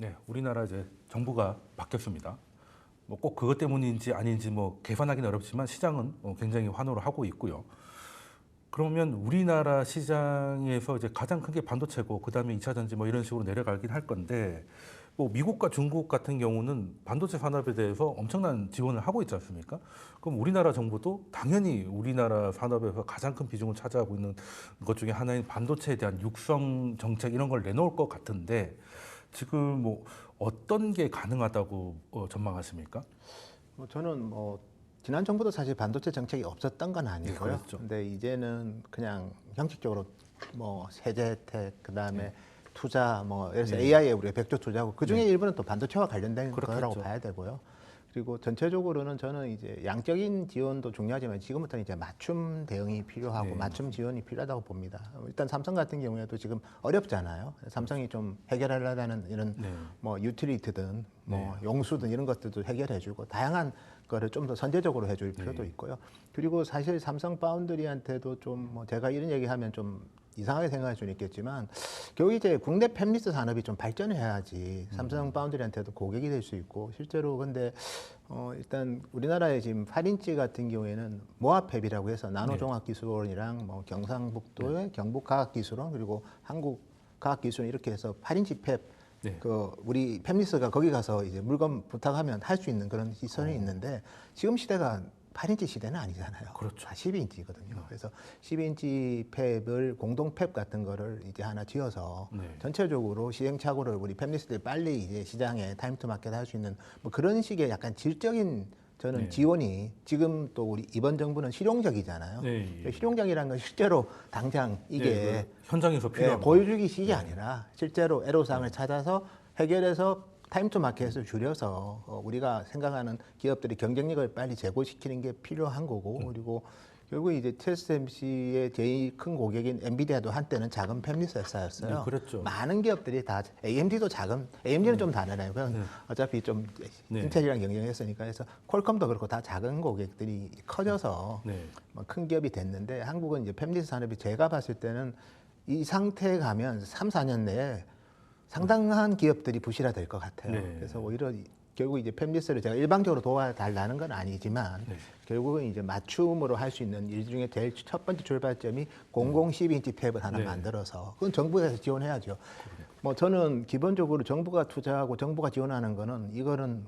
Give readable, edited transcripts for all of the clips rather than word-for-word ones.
네, 우리나라 이제 정부가 바뀌었습니다. 뭐 꼭 그것 때문인지 아닌지 뭐 계산하기는 어렵지만 시장은 굉장히 환호를 하고 있고요. 그러면 우리나라 시장에서 이제 가장 큰 게 반도체고 그다음에 2차 전지 뭐 이런 식으로 내려가긴 할 건데 뭐 미국과 중국 같은 경우는 반도체 산업에 대해서 엄청난 지원을 하고 있지 않습니까? 그럼 우리나라 정부도 당연히 우리나라 산업에서 가장 큰 비중을 차지하고 있는 것 중에 하나인 반도체에 대한 육성 정책 이런 걸 내놓을 것 같은데 지금 뭐 어떤 게 가능하다고 전망하십니까? 저는 지난 정부도 사실 반도체 정책이 없었던 건 네, 아니고요. 그렇죠. 근데 이제는 그냥 형식적으로 세제 혜택 그다음에 네. 투자 예를 들어서 네. AI에 우리가 100조 투자하고 그 중에 네. 일부는 또 반도체와 관련된 그렇겠죠. 거라고 봐야 되고요. 그리고 전체적으로는 저는 이제 양적인 지원도 중요하지만 지금부터는 이제 맞춤 대응이 필요하고 네, 맞춤 지원이 필요하다고 봅니다. 일단 삼성 같은 경우에도 지금 어렵잖아요. 삼성이 좀 해결하려는 이런 네. 유틸리티든 네. 용수든 이런 것들도 해결해주고 다양한 거를 좀 더 선제적으로 해줄 필요도 네. 있고요. 그리고 사실 삼성 파운드리한테도 좀 제가 이런 얘기하면 좀 이상하게 생각할 수는 있겠지만 결국 이제 국내 팹리스 산업이 좀 발전을 해야지 삼성 파운드리한테도 고객이 될 수 있고 실제로 근데 일단 우리나라의 지금 8인치 같은 경우에는 모아팹이라고 해서 나노종합기술원이랑 경상북도의 경북과학기술원 그리고 한국과학기술원 이렇게 해서 8인치 팹 네. 우리 팹리스가 거기 가서 이제 물건 부탁하면 할 수 있는 그런 시설이 있는데 지금 시대가 8인치 시대는 아니잖아요. 그렇죠. 다 12인치거든요. 그래서 12인치 팹을 공동 팹 같은 거를 이제 하나 지어서 네. 전체적으로 시행착오를 우리 팹리스들이 빨리 이제 시장에 타임 투 마켓 할 수 있는 그런 식의 약간 질적인 저는 네. 지원이 지금 또 우리 이번 정부는 실용적이잖아요. 네. 실용적이라는 건 실제로 당장 이게 네, 그 현장에서 필요한 거. 보여주기식이 아니라 실제로 애로사항을 찾아서 해결해서 타임 투 마켓을 줄여서 우리가 생각하는 기업들이 경쟁력을 빨리 제고시키는 게 필요한 거고 그리고 결국 이제 TSMC의 제일 큰 고객인 엔비디아도 한때는 작은 팹리스 회사였어요. 네, 그랬죠. 많은 기업들이 다 AMD도 작은 AMD는 좀 다르네요. 그건 어차피 좀 네. 인텔이랑 경쟁했으니까 그래서 퀄컴도 그렇고 다 작은 고객들이 커져서 네. 큰 기업이 됐는데 한국은 이제 팹리스 산업이 제가 봤을 때는 이 상태에 가면 3, 4년 내에 상당한 기업들이 부실화될 것 같아요. 네. 그래서 오히려 결국 이제 팹리스를 제가 일방적으로 도와달라는 건 아니지만 네. 결국은 이제 맞춤으로 할 수 있는 일 중에 제일 첫 번째 출발점이 공공 12인치 팹을 하나 네. 만들어서 그건 정부에서 지원해야죠. 저는 기본적으로 정부가 투자하고 정부가 지원하는 거는 이거는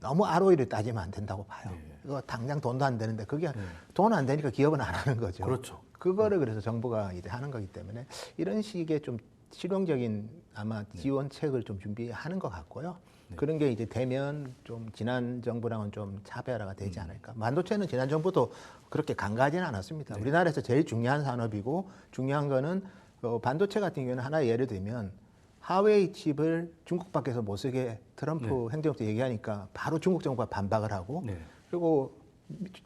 너무 ROI를 따지면 안 된다고 봐요. 네. 이거 당장 돈도 안 되는데 그게 돈 안 되니까 기업은 안 하는 거죠. 그렇죠. 그거를 그래서 정부가 이제 하는 거기 때문에 이런 식의 좀 실용적인 아마 지원책을 좀 준비하는 것 같고요. 그런 게 이제 되면 좀 지난 정부랑은 좀 차별화가 되지 않을까. 반도체는 지난 정부도 그렇게 간과하지는 않았습니다. 우리나라에서 제일 중요한 산업이고 중요한 거는 반도체 같은 경우는 하나 예를 들면 하웨이 칩을 중국 밖에서 못 쓰게 트럼프 행정부 얘기하니까 바로 중국 정부가 반박을 하고 네. 그리고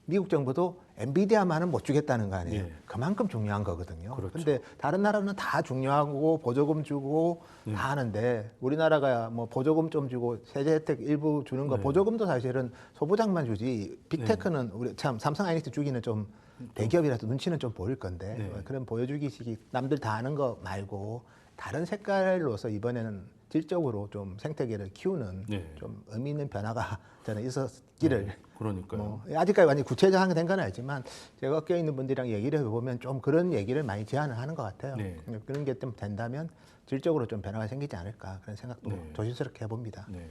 미국 정부도 엔비디아만은 못 주겠다는 거 아니에요. 예. 그만큼 중요한 거거든요. 그렇죠. 근데 다른 나라는 다 중요하고 보조금 주고 다 하는데 우리나라가 보조금 좀 주고 세제 혜택 일부 주는 거 보조금도 사실은 소부장만 주지 빅테크는 우리 참 삼성 하이닉스 주기는 좀 대기업이라서 눈치는 좀 보일 건데 그런 보여주기식이 남들 다 아는 거 말고 다른 색깔로서 이번에는 질적으로 좀 생태계를 키우는 좀 의미 있는 변화가 저는 있었기를 그러니까요. 아직까지 완전히 구체적인 된 건 알지만 제가 껴 있는 분들이랑 얘기를 해보면 좀 그런 얘기를 많이 제안을 하는 것 같아요. 네. 그런 게 좀 된다면 질적으로 좀 변화가 생기지 않을까 그런 생각도 네. 조심스럽게 해봅니다. 네.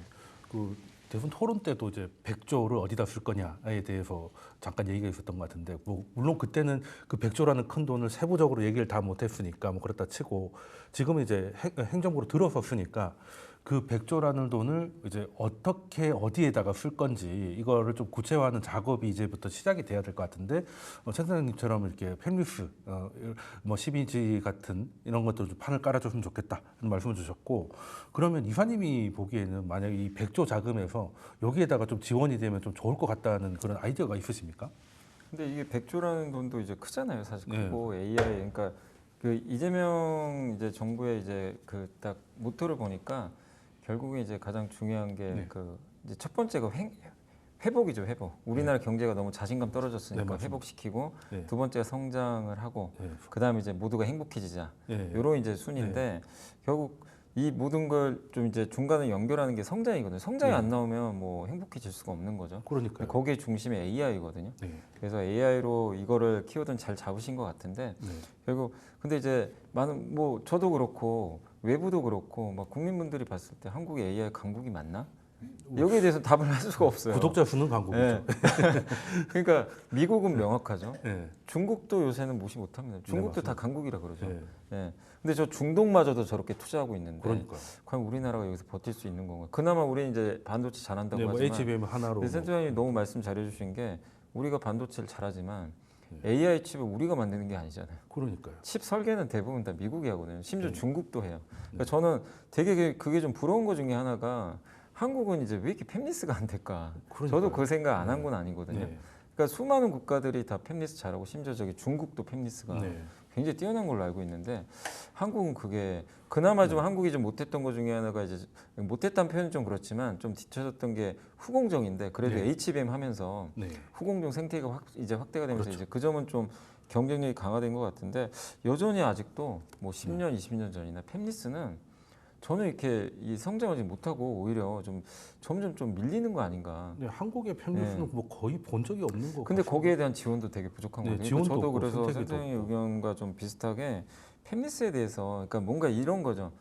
그 대선 토론 때도 이제 100조를 어디다 쓸 거냐에 대해서 잠깐 얘기가 있었던 것 같은데 물론 그때는 그 100조라는 큰 돈을 세부적으로 얘기를 다 못했으니까 그렇다 치고 지금은 이제 행정부로 들어섰으니까 그 100조라는 돈을 이제 어떻게 어디에다가 쓸 건지 이거를 좀 구체화하는 작업이 이제부터 시작이 돼야 될 것 같은데 천 선생님처럼 이렇게 팹리스 12인치 같은 이런 것들 좀 판을 깔아줬으면 좋겠다 이런 말씀을 주셨고 그러면 이사님이 보기에는 만약에 이 100조 자금에서 여기에다가 좀 지원이 되면 좀 좋을 것 같다는 그런 아이디어가 있으십니까? 근데 이게 100조라는 돈도 이제 크잖아요. 사실 네. 크고 AI 그러니까 그 이재명 이제 정부의 이제 그 딱 모토를 보니까 결국에 이제 가장 중요한 게 그 이제 첫 번째가 회복이죠, 회복. 우리나라 경제가 너무 자신감 떨어졌으니까 회복시키고 두 번째가 성장을 하고 그다음에 이제 모두가 행복해지자. 이런 이제 순인데 결국 이 모든 걸 좀 이제 중간에 연결하는 게 성장이거든요. 성장이 네. 안 나오면 뭐 행복해질 수가 없는 거죠. 그러니까요. 거기에 중심이 AI거든요. 네. 그래서 AI로 이거를 키워드는 잘 잡으신 것 같은데 네. 결국 근데 이제 많은 뭐 저도 그렇고 외부도 그렇고 막 국민분들이 봤을 때 한국의 AI 강국이 맞나? 여기에 대해서 답을 할 수가 없어요. 구독자 수는 강국이죠. 네. 그러니까 미국은 명확하죠. 네. 중국도 요새는 무시 못합니다. 중국도 다 맞습니다. 강국이라 그러죠. 네. 예. 근데 저 중동마저도 저렇게 투자하고 있는데 그러니까. 과연 우리나라가 여기서 버틸 수 있는 건가? 그나마 우리 이제 반도체 잘한다고 네, 뭐 하지만 HBM 하나로. 근데 센터장님 너무 말씀 잘해주신 게 우리가 반도체를 잘하지만 AI 칩을 우리가 만드는 게 아니잖아요. 그러니까요. 칩 설계는 대부분 다 미국이 하거든요. 심지어 네. 중국도 해요. 그러니까 저는 되게 그게 좀 부러운 것 중에 하나가 한국은 이제 왜 이렇게 팹리스가 안 될까? 그러니까요. 저도 그 생각 안 한 건 아니거든요. 네. 그러니까 수많은 국가들이 다 팹리스 잘하고 심지어 저기 중국도 팹리스가 네. 굉장히 뛰어난 걸로 알고 있는데 한국은 그게 그나마 네. 좀 한국이 좀 못했던 것 중에 하나가 이제 못했다는 표현은 좀 그렇지만 좀 뒤쳐졌던 게 후공정인데 그래도 네. HBM 하면서 네. 후공정 생태계가 이제 확대가 되면서 그렇죠. 이제 그 점은 좀 경쟁력이 강화된 것 같은데 여전히 아직도 뭐 10년, 20년 전이나 팹리스는 저는 이렇게 이 성장을 지금 못하고 오히려 좀 점점 좀 밀리는 거 아닌가. 네, 한국의 펜리스는 네. 뭐 거의 본 적이 없는 거. 근데 거기에 대한 지원도 되게 부족한 네, 거예요. 지원도 저도 없고, 그래서 선택도 선생님 없고. 의견과 좀 비슷하게 팹리스에 대해서 그러니까 뭔가 이런 거죠.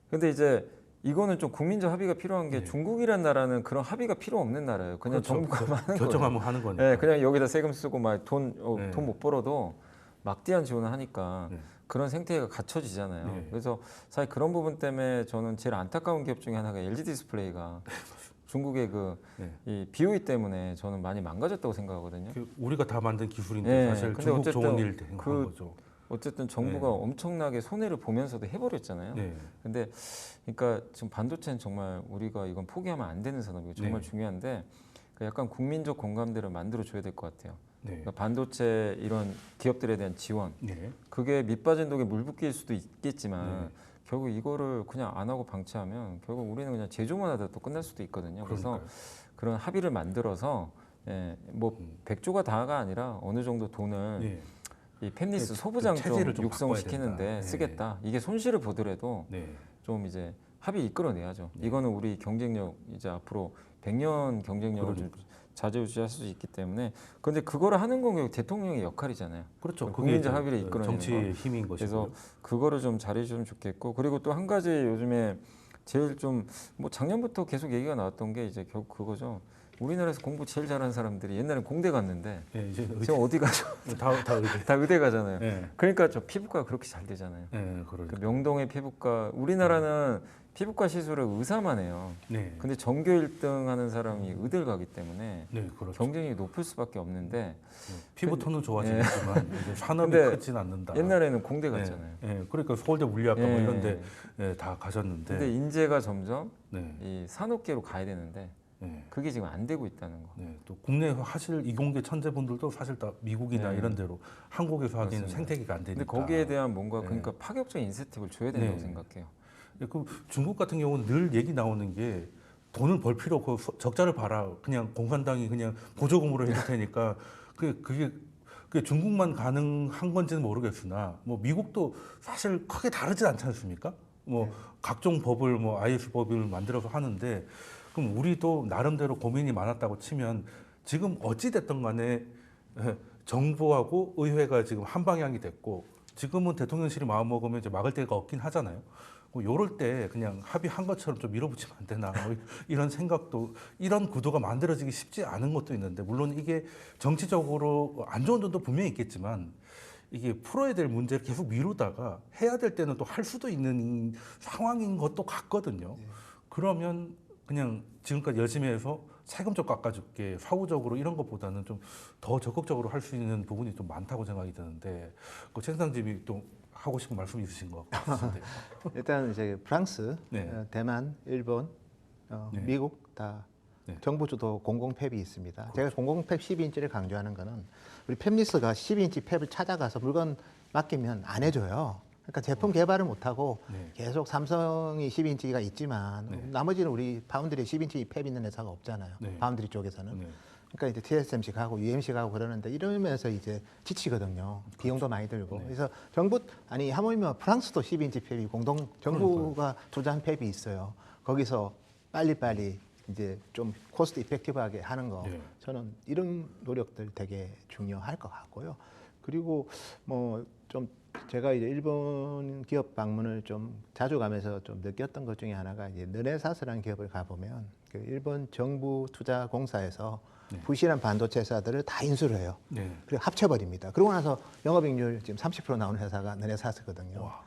근데 이제 이거는 좀 국민적 합의가 필요한 게 네. 중국이란 나라는 그런 합의가 필요 없는 나라예요. 그냥 그렇죠. 정부가 하는 거예요. 결정하면 하는 거니까. 네, 그냥 여기다 세금 쓰고 막 돈 네. 못 벌어도 막대한 지원을 하니까 네. 그런 생태계가 갖춰지잖아요. 네. 그래서 사실 그런 부분 때문에 저는 제일 안타까운 기업 중에 하나가 LG 디스플레이가 중국의 그 네. 이 BOE 때문에 저는 많이 망가졌다고 생각하거든요. 우리가 다 만든 기술인데 네, 사실 근데 중국 어쨌든 좋은 일 된 그 거죠. 어쨌든 정부가 네. 엄청나게 손해를 보면서도 해버렸잖아요. 네. 근데 그러니까 지금 반도체는 정말 우리가 이건 포기하면 안 되는 산업이고 정말 네. 중요한데 그 약간 국민적 공감대를 만들어 줘야 될 것 같아요. 네. 그러니까 반도체 이런 기업들에 대한 지원 네. 그게 밑빠진 독에 물 붓기일 수도 있겠지만 네. 결국 이거를 그냥 안 하고 방치하면 결국 우리는 그냥 제조만 하다 또 끝날 수도 있거든요. 그래서 그러니까요. 그런 합의를 만들어서 뭐 100조가 다가 아니라 어느 정도 돈을 네. 이 팹리스 그 소부장 좀 체제를 좀 육성시키는데 바꿔야 된다. 쓰겠다. 이게 손실을 보더라도 네. 좀 이제 합의 이끌어내야죠. 네. 이거는 우리 경쟁력 이제 앞으로 100년 경쟁력을 좀 그러니까. 좌지우지할 수 있기 때문에 그런데 그거를 하는 건 결국 대통령의 역할이잖아요. 그렇죠. 그게 국민적 이제 합의를 이끌어내는 정치의 힘인 것이고. 그래서 그거를 좀 잘해주면 좋겠고 그리고 또 한 가지 요즘에 제일 좀 뭐 작년부터 계속 얘기가 나왔던 게 이제 결국 그거죠. 우리나라에서 공부 제일 잘하는 사람들이 옛날엔 공대 갔는데 네, 이제 지금 어디 가죠? 다 의대. 다 의대 가잖아요. 네. 그러니까 저 피부과 그렇게 잘 되잖아요. 네, 그러니까. 그 명동의 피부과 우리나라는 피부과 시술을 의사만 해요. 네. 근데 전교 1등 하는 사람이 의대를 가기 때문에 네, 그렇죠. 경쟁력이 높을 수밖에 없는데 네. 피부 톤은 좋아지겠지만 이제 산업이 근데 크진 않는다. 옛날에는 공대 네. 갔잖아요. 네, 그러니까 서울대 물리학과 뭐 예. 이런데 네, 다 가셨는데. 근데 인재가 점점 네. 이 산업계로 가야 되는데 네. 그게 지금 안 되고 있다는 거. 네, 또 국내 하실 이공계 천재분들도 사실 다 미국이나 네. 이런 데로 한국에서 하기에는 맞습니다. 생태계가 안 되니까. 근데 거기에 대한 뭔가 네. 그러니까 파격적인 인센티브를 줘야 된다고 네. 생각해요. 그 중국 같은 경우는 늘 얘기 나오는 게 돈을 벌 필요 없고 적자를 봐라. 그냥 공산당이 그냥 보조금으로 해줄 테니까 그게 중국만 가능한 건지는 모르겠으나 뭐 미국도 사실 크게 다르지 않지 않습니까? 뭐 각종 법을 뭐 IS 법을 만들어서 하는데 그럼 우리도 나름대로 고민이 많았다고 치면 지금 어찌 됐든 간에 정부하고 의회가 지금 한 방향이 됐고 지금은 대통령실이 마음 먹으면 이제 막을 데가 없긴 하잖아요. 뭐 요럴 때 그냥 합의한 것처럼 좀 밀어붙이면 안 되나 뭐 이런 생각도 이런 구도가 만들어지기 쉽지 않은 것도 있는데 물론 이게 정치적으로 안 좋은 점도 분명히 있겠지만 이게 풀어야 될 문제를 계속 미루다가 해야 될 때는 또 할 수도 있는 상황인 것도 같거든요. 그러면 그냥 지금까지 열심히 해서 세금 좀 깎아줄게 사후적으로 이런 것보다는 좀 더 적극적으로 할 수 있는 부분이 좀 많다고 생각이 드는데 그 최상집이 또 하고 싶은 말씀 있으신 것 같은데. 일단 이제 프랑스, 네. 대만, 일본, 네. 미국 다 네. 정부 주도 공공팹이 있습니다. 제가 공공팹 12인치를 강조하는 거는 우리 팹리스가 12인치 팹을 찾아가서 물건 맡기면 안 해줘요. 그러니까 제품 개발을 못하고 네. 계속 삼성이 12인치가 있지만 네. 나머지는 우리 파운드리 12인치 팹 있는 회사가 없잖아요. 네. 파운드리 쪽에서는. 네. 그러니까 이제 TSMC 가고 UMC 가고 그러는데 이러면서 이제 지치거든요. 비용도 많이 들고. 그래서 정부 아니 하물며 프랑스도 10인치 팹이 공동 정부가 투자한 팹이 있어요. 거기서 빨리빨리 이제 좀 코스트 이펙티브하게 하는 거 네. 저는 이런 노력들 되게 중요할 것 같고요. 그리고 뭐 좀 제가 이제 일본 기업 방문을 좀 자주 가면서 좀 느꼈던 것 중에 하나가 이제 르네사스라는 기업을 가보면 그 일본 정부 투자 공사에서 부실한 반도체 회사들을 다 인수를 해요. 네. 그리고 합쳐버립니다. 그러고 나서 영업이익률 지금 30% 나오는 회사가 르네사스거든요. 와.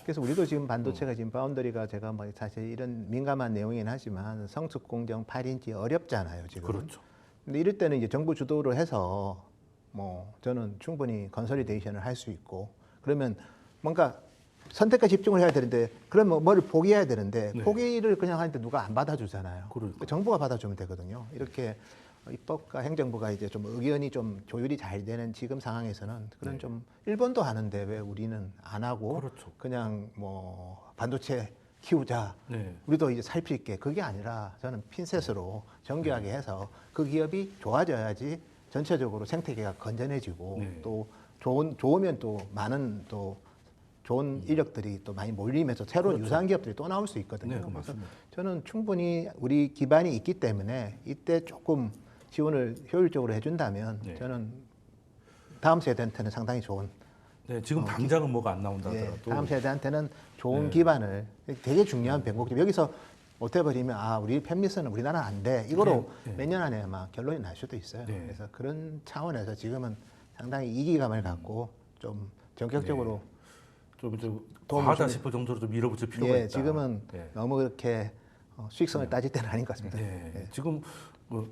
그래서 우리도 지금 반도체가 지금 바운더리가 제가 뭐 사실 이런 민감한 내용이긴 하지만 성숙 공정 8인치 어렵잖아요 지금. 그렇죠. 근데 이럴 때는 이제 정부 주도로 해서 뭐 저는 충분히 컨solidé이션을 할 수 있고 그러면 뭔가 선택과 집중을 해야 되는데 그러면 뭐를 포기해야 되는데 네. 포기를 그냥 하는데 누가 안 받아주잖아요. 그러니까. 정부가 받아주면 되거든요. 이렇게 입법과 행정부가 이제 좀 의견이 좀 조율이 잘 되는 지금 상황에서는 그런 네. 좀 일본도 하는데 왜 우리는 안 하고 그렇죠. 그냥 뭐 반도체 키우자 네. 우리도 이제 살필 게 그게 아니라 저는 핀셋으로 정교하게 해서 그 기업이 좋아져야지 전체적으로 생태계가 건전해지고 네. 또 좋으면 또 많은 또 좋은 인력들이 또 많이 몰리면서 새로운 그렇죠. 유사한 기업들이 또 나올 수 있거든요. 네, 그건 그래서 맞습니다. 저는 충분히 우리 기반이 있기 때문에 이때 조금 지원을 효율적으로 해준다면 네. 저는 다음 세대한테는 상당히 좋은 네, 지금 당장은 뭐가 안 나온다 예, 하더라도 다음 세대한테는 좋은 네. 기반을 되게 중요한 변곡점 여기서 못해버리면 아 우리 팹리스는 우리나라 안 돼 이거로 네, 네. 몇 년 안에 아마 결론이 날 수도 있어요. 네. 그래서 그런 차원에서 지금은 상당히 이기감을 갖고 좀 전격적으로 좀 도움을 과하다 좀- 싶을 정도로 좀 밀어붙일 필요가 예, 있다. 지금은 네. 너무 그렇게 수익성을 따질 때는 아닌 것 같습니다. 네. 예. 지금 뭐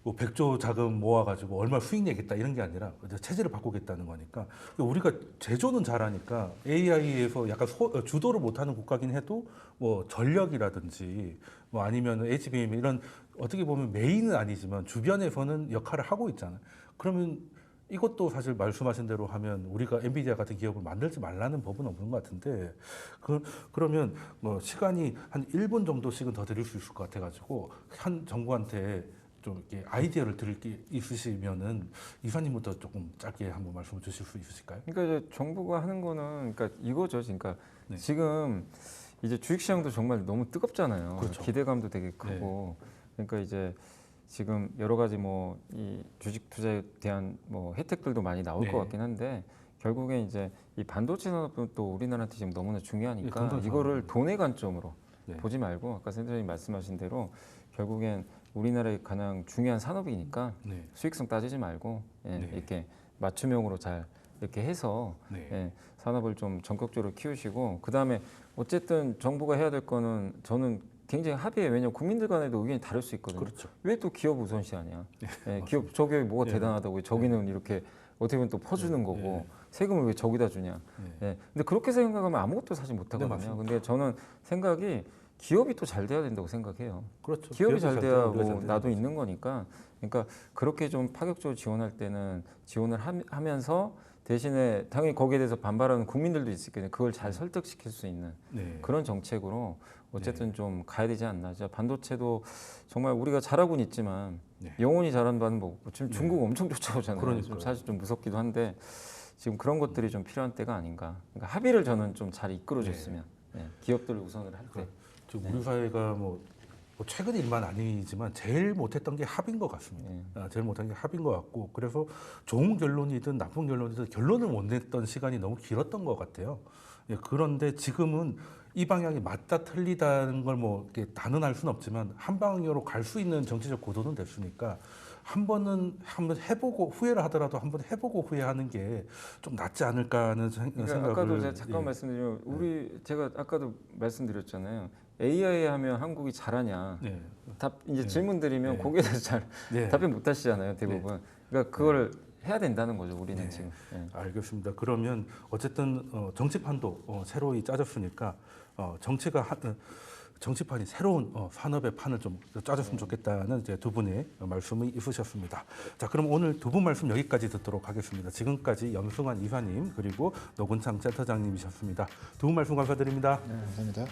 100조 자금 모아가지고 얼마 수익 내겠다 이런 게 아니라 이제 체제를 바꾸겠다는 거니까 우리가 제조는 잘하니까 AI에서 약간 주도를 못하는 국가긴 해도 뭐 전력이라든지 뭐 아니면 HBM 이런 어떻게 보면 메인은 아니지만 주변에서는 역할을 하고 있잖아요. 그러면 이것도 사실 말씀하신 대로 하면 우리가 엔비디아 같은 기업을 만들지 말라는 법은 없는 것 같은데 그러면 뭐 시간이 한 1분 정도씩은 더 드릴 수 있을 것 같아가지고 한 정부한테 좀 이렇게 아이디어를 드릴 게 있으시면은 이사님부터 조금 짧게 한번 말씀을 주실 수 있으실까요? 그러니까 이제 정부가 하는 거는 그러니까 이거죠. 그러니까 네. 지금 이제 주식시장도 정말 너무 뜨겁잖아요. 그렇죠. 기대감도 되게 크고 그러니까 이제 지금 여러 가지 뭐 이 주식 투자에 대한 뭐 혜택들도 많이 나올 네. 것 같긴 한데 결국엔 이제 이 반도체 산업은 또 우리나라한테 지금 너무나 네, 중요하니까 경쟁 이거를 산업이죠. 돈의 관점으로 네. 보지 말고 아까 센터장님 말씀하신 대로 결국엔 우리나라의 가장 중요한 산업이니까 네. 수익성 따지지 말고 예, 네. 이렇게 맞춤형으로 잘 이렇게 해서 네. 예, 산업을 좀 전격적으로 키우시고 그 다음에 어쨌든 정부가 해야 될 거는 저는 굉장히 합의해요. 왜냐하면 국민들 간에도 의견이 다를 수 있거든요. 그렇죠. 왜 또 기업 우선시하냐? 예, 기업 저게 뭐가 네. 대단하다고 저기는 이렇게 어떻게 보면 또 퍼주는 거고 네. 세금을 왜 저기다 주냐? 네. 예, 근데 그렇게 생각하면 아무것도 사실 못하거든요. 맞습니다. 근데 저는 생각이 기업이 또 잘 돼야 된다고 생각해요. 그렇죠. 기업이 잘 돼야 우리가 잘 뭐 되는 나도 거죠. 있는 거니까. 그러니까 그렇게 좀 파격적으로 지원할 때는 지원을 하면서 대신에 당연히 거기에 대해서 반발하는 국민들도 있을 거예요. 그걸 잘 설득시킬 수 있는 네. 그런 정책으로 어쨌든 좀 가야 되지 않나. 진짜 반도체도 정말 우리가 잘하고는 있지만 네. 영원히 잘한다는 법 없고 지금 중국 엄청 쫓아오잖아요. 그러니까요. 좀 사실 좀 무섭기도 한데 지금 그런 것들이 좀 필요한 때가 아닌가. 그러니까 합의를 저는 좀 잘 이끌어줬으면 기업들을 우선을 할 때. 지금 우리 사회가 뭐 최근 일만 아니지만 제일 못했던 게 합인 것 같습니다. 제일 못한 게 합인 것 같고 그래서 좋은 결론이든 나쁜 결론이든 결론을 못 냈던 시간이 너무 길었던 것 같아요. 예, 그런데 지금은 이 방향이 맞다 틀리다는 걸 뭐 단언할 수는 없지만 한 방향으로 갈 수 있는 정치적 고도는 됐으니까 한번 해보고 후회를 하더라도 한번 해보고 후회하는 게 좀 낫지 않을까 하는 그러니까 생각을 아까도 제가 잠깐 예. 말씀드리면 제가 아까도 말씀드렸잖아요. AI 하면 한국이 잘하냐? 네. 답 이제 네. 질문 드리면 네. 거기에 대해서 잘 네. 답변 못 하시잖아요, 대부분. 그러니까 그걸 해야 된다는 거죠, 우리는 네. 지금. 예. 알겠습니다. 그러면 어쨌든 정치판도 새로이 짜졌으니까 정치판이 새로운 산업의 판을 좀 짜줬으면 좋겠다는 이제 두 분의 말씀이 있으셨습니다. 자, 그럼 오늘 두 분 말씀 여기까지 듣도록 하겠습니다. 지금까지 염승환 이사님 그리고 노근창 센터장님이셨습니다. 두 분 말씀 감사드립니다. 네, 감사합니다.